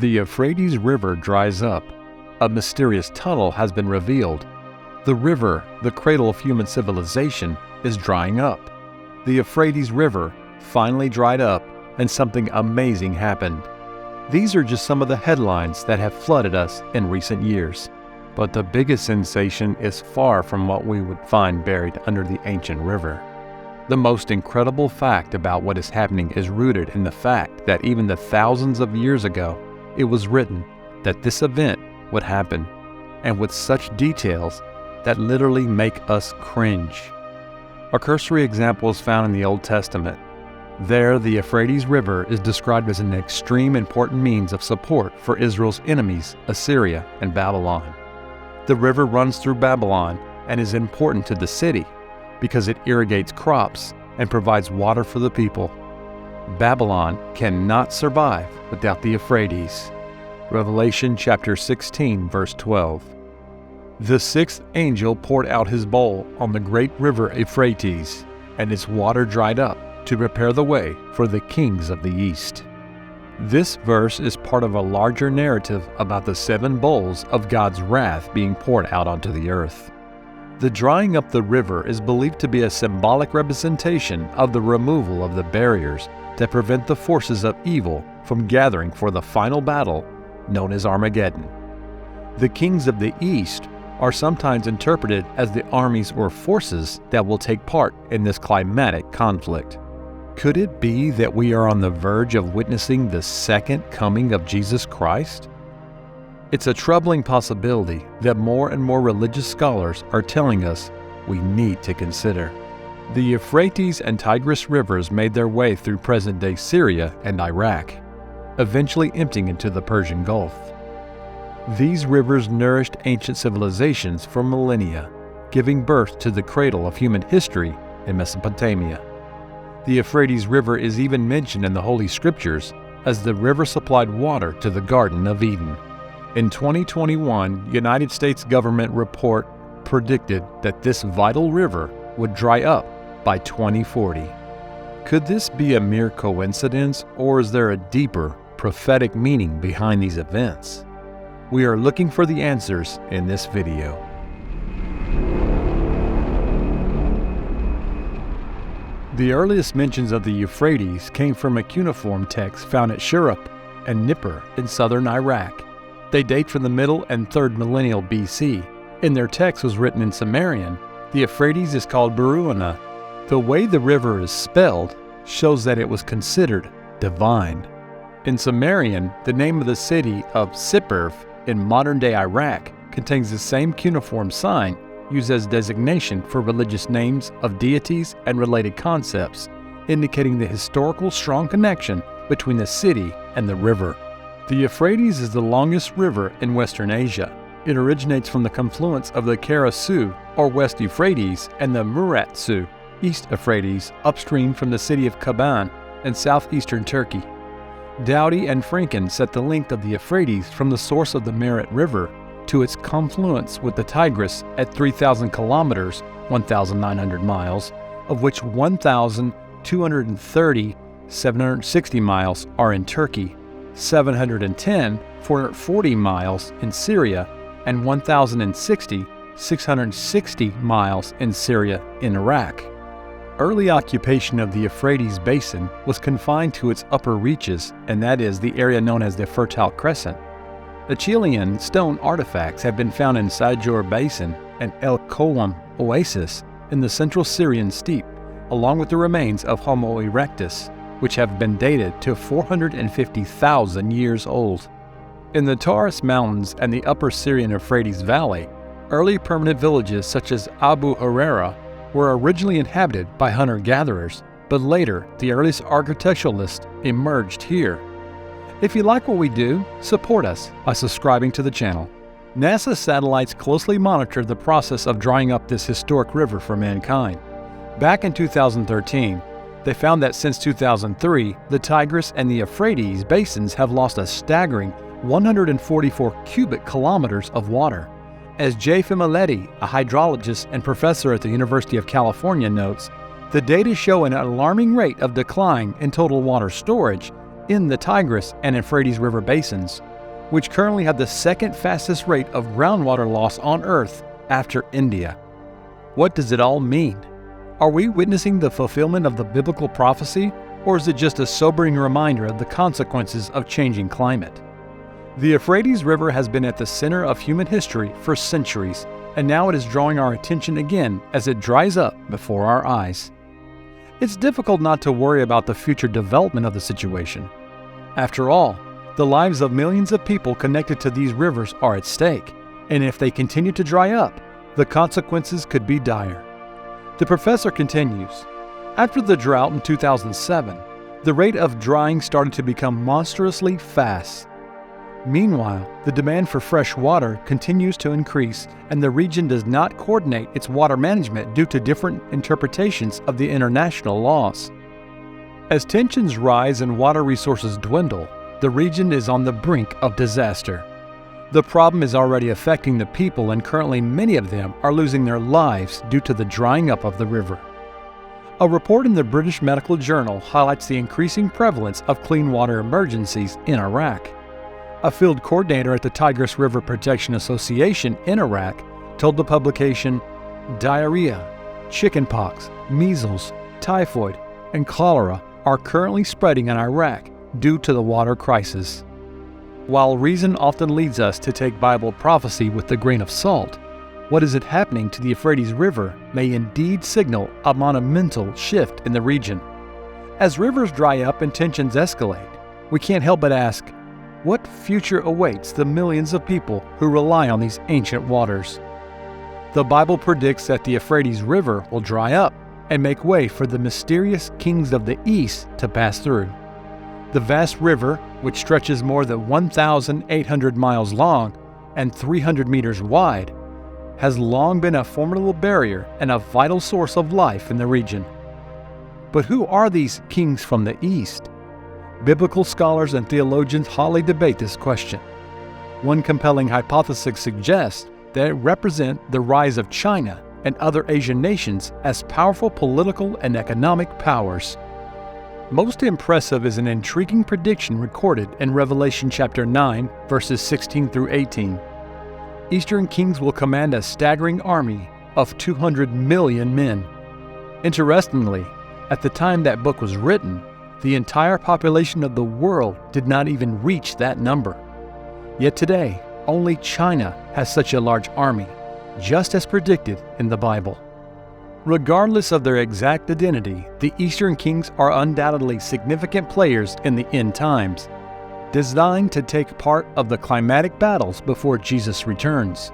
The Euphrates River dries up. A mysterious tunnel has been revealed. The river, the cradle of human civilization, is drying up. The Euphrates River finally dried up, and something amazing happened. These are just some of the headlines that have flooded us in recent years. But the biggest sensation is far from what we would find buried under the ancient river. The most incredible fact about what is happening is rooted in the fact that even the thousands of years ago, it was written that this event would happen, and with such details that literally make us cringe. A cursory example is found in the Old Testament. There, the Euphrates River is described as an extreme important means of support for Israel's enemies, Assyria and Babylon. The river runs through Babylon and is important to the city because it irrigates crops and provides water for the people. Babylon cannot survive without the Euphrates. Revelation chapter 16, verse 12. The sixth angel poured out his bowl on the great river Euphrates, and its water dried up to prepare the way for the kings of the east. This verse is part of a larger narrative about the 7 bowls of God's wrath being poured out onto the earth. The drying up the river is believed to be a symbolic representation of the removal of the barriers that prevent the forces of evil from gathering for the final battle known as Armageddon. The kings of the east are sometimes interpreted as the armies or forces that will take part in this climatic conflict. Could it be that we are on the verge of witnessing the second coming of Jesus Christ? It's a troubling possibility that more and more religious scholars are telling us we need to consider. The Euphrates and Tigris rivers made their way through present-day Syria and Iraq, eventually emptying into the Persian Gulf. These rivers nourished ancient civilizations for millennia, giving birth to the cradle of human history in Mesopotamia. The Euphrates River is even mentioned in the Holy Scriptures as the river supplied water to the Garden of Eden. In 2021, United States government report predicted that this vital river would dry up by 2040. Could this be a mere coincidence, or is there a deeper, prophetic meaning behind these events? We are looking for the answers in this video. The earliest mentions of the Euphrates came from a cuneiform text found at Shurup and Nippur in southern Iraq. They date from the middle and 3rd millennial BC. In their text was written in Sumerian. The Euphrates is called Beruana. The way the river is spelled shows that it was considered divine. In Sumerian, the name of the city of Sipirf in modern-day Iraq contains the same cuneiform sign used as designation for religious names of deities and related concepts, indicating the historical strong connection between the city and the river. The Euphrates is the longest river in Western Asia. It originates from the confluence of the Kara Su, or West Euphrates, and the Murat Su, East Euphrates, upstream from the city of Kaban in southeastern Turkey. Dowdy and Franken set the length of the Euphrates from the source of the Merit River to its confluence with the Tigris at 3,000 kilometers, 1,900 miles, of which 1,230, 760 miles are in Turkey, 710, 440 miles in Syria, and 1,060, 660 miles in Syria in Iraq. Early occupation of the Euphrates Basin was confined to its upper reaches, and that is the area known as the Fertile Crescent. Achillean stone artifacts have been found in Sajur Basin and El Kowam Oasis in the central Syrian steppe, along with the remains of Homo erectus, which have been dated to 450,000 years old. In the Taurus Mountains and the upper Syrian Euphrates Valley, early permanent villages such as Abu Huraira were originally inhabited by hunter-gatherers, but later the earliest architecturalists emerged here. If you like what we do, support us by subscribing to the channel. NASA satellites closely monitor the process of drying up this historic river for mankind. Back in 2013, they found that since 2003, the Tigris and the Euphrates basins have lost a staggering 144 cubic kilometers of water. As Jay Fimiletti, a hydrologist and professor at the University of California, notes, the data show an alarming rate of decline in total water storage, in the Tigris and Euphrates River basins, which currently have the second fastest rate of groundwater loss on Earth after India. What does it all mean? Are we witnessing the fulfillment of the biblical prophecy, or is it just a sobering reminder of the consequences of changing climate? The Euphrates River has been at the center of human history for centuries, and now it is drawing our attention again as it dries up before our eyes. It's difficult not to worry about the future development of the situation. After all, the lives of millions of people connected to these rivers are at stake, and if they continue to dry up, the consequences could be dire. The professor continues, after the drought in 2007, the rate of drying started to become monstrously fast. Meanwhile, the demand for fresh water continues to increase, and the region does not coordinate its water management due to different interpretations of the international laws. As tensions rise and water resources dwindle, the region is on the brink of disaster. The problem is already affecting the people, and currently many of them are losing their lives due to the drying up of the river. A report in the British Medical Journal highlights the increasing prevalence of clean water emergencies in Iraq. A field coordinator at the Tigris River Protection Association in Iraq told the publication, diarrhea, chickenpox, measles, typhoid, and cholera are currently spreading in Iraq due to the water crisis. While reason often leads us to take Bible prophecy with a grain of salt, what is happening to the Euphrates River may indeed signal a monumental shift in the region. As rivers dry up and tensions escalate, we can't help but ask, what future awaits the millions of people who rely on these ancient waters? The Bible predicts that the Euphrates River will dry up and make way for the mysterious kings of the east to pass through. The vast river, which stretches more than 1,800 miles long and 300 meters wide, has long been a formidable barrier and a vital source of life in the region. But who are these kings from the east? Biblical scholars and theologians hotly debate this question. One compelling hypothesis suggests that it represents the rise of China and other Asian nations as powerful political and economic powers. Most impressive is an intriguing prediction recorded in Revelation chapter 9, verses 16 through 18. Eastern kings will command a staggering army of 200 million men. Interestingly, at the time that book was written, the entire population of the world did not even reach that number. Yet today, only China has such a large army, just as predicted in the Bible. Regardless of their exact identity, the Eastern kings are undoubtedly significant players in the end times, designed to take part of the climatic battles before Jesus returns.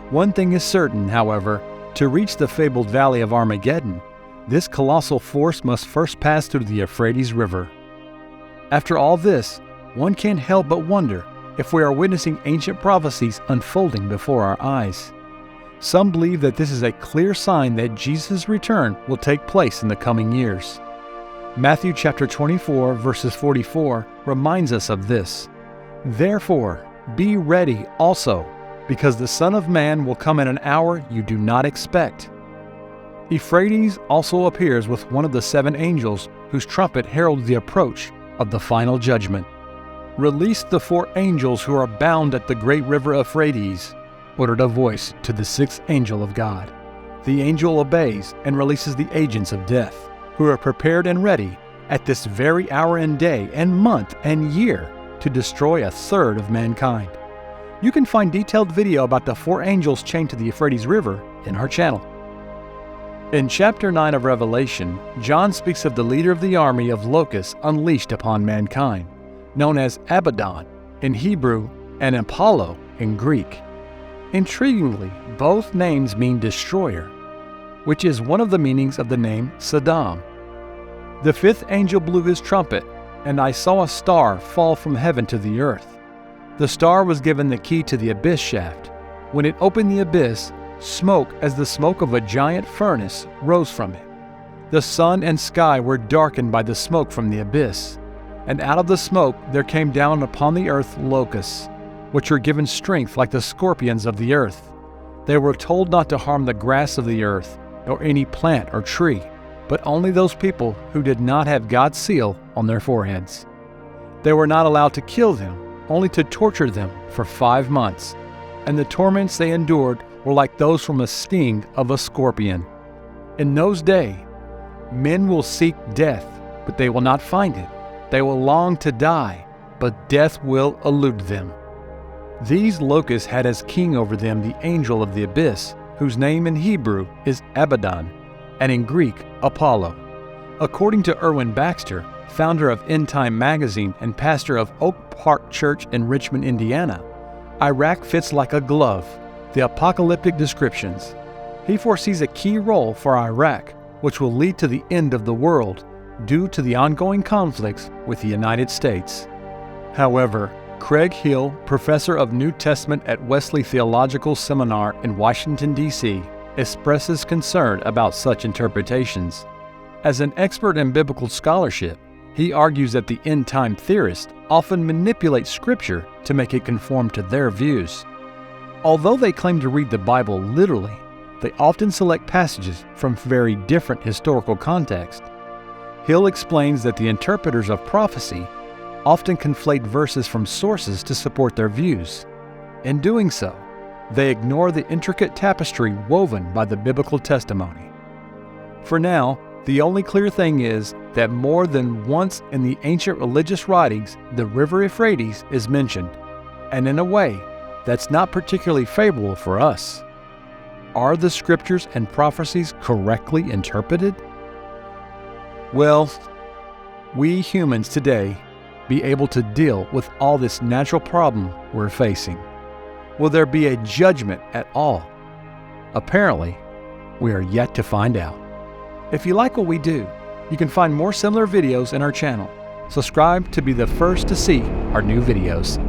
One thing is certain, however, to reach the fabled Valley of Armageddon, this colossal force must first pass through the Euphrates River. After all this, one can't help but wonder if we are witnessing ancient prophecies unfolding before our eyes. Some believe that this is a clear sign that Jesus' return will take place in the coming years. Matthew chapter 24, verses 44 reminds us of this. Therefore, be ready also, because the Son of Man will come at an hour you do not expect. Euphrates also appears with one of the 7 angels whose trumpet heralds the approach of the final judgment. Release the 4 angels who are bound at the great river Euphrates, ordered a voice to the 6th angel of God. The angel obeys and releases the agents of death, who are prepared and ready at this very hour and day and month and year to destroy 1/3 of mankind. You can find detailed video about the 4 angels chained to the Euphrates River in our channel. In chapter 9 of Revelation, John speaks of the leader of the army of locusts unleashed upon mankind, known as Abaddon in Hebrew and Apollo in Greek. Intriguingly, both names mean destroyer, which is one of the meanings of the name Saddam. The 5th angel blew his trumpet, and I saw a star fall from heaven to the earth. The star was given the key to the abyss shaft. When it opened the abyss, smoke as the smoke of a giant furnace rose from it. The sun and sky were darkened by the smoke from the abyss, and out of the smoke there came down upon the earth locusts, which were given strength like the scorpions of the earth. They were told not to harm the grass of the earth, nor any plant or tree, but only those people who did not have God's seal on their foreheads. They were not allowed to kill them, only to torture them for 5 months, and the torments they endured were like those from a sting of a scorpion. In those days, men will seek death, but they will not find it. They will long to die, but death will elude them. These locusts had as king over them the angel of the abyss, whose name in Hebrew is Abaddon, and in Greek, Apollo. According to Erwin Baxter, founder of End Time magazine and pastor of Oak Park Church in Richmond, Indiana, Iraq fits like a glove the apocalyptic descriptions. He foresees a key role for Iraq, which will lead to the end of the world due to the ongoing conflicts with the United States. However, Craig Hill, professor of New Testament at Wesley Theological Seminar in Washington, D.C., expresses concern about such interpretations. As an expert in biblical scholarship, he argues that the end-time theorists often manipulate Scripture to make it conform to their views. Although they claim to read the Bible literally, they often select passages from very different historical contexts. Hill explains that the interpreters of prophecy often conflate verses from sources to support their views. In doing so, they ignore the intricate tapestry woven by the biblical testimony. For now, the only clear thing is that more than once in the ancient religious writings, the river Euphrates is mentioned, and in a way that's not particularly favorable for us. Are the scriptures and prophecies correctly interpreted? Will we humans today be able to deal with all this natural problem we're facing? Will there be a judgment at all? Apparently, we are yet to find out. If you like what we do, you can find more similar videos in our channel. Subscribe to be the first to see our new videos.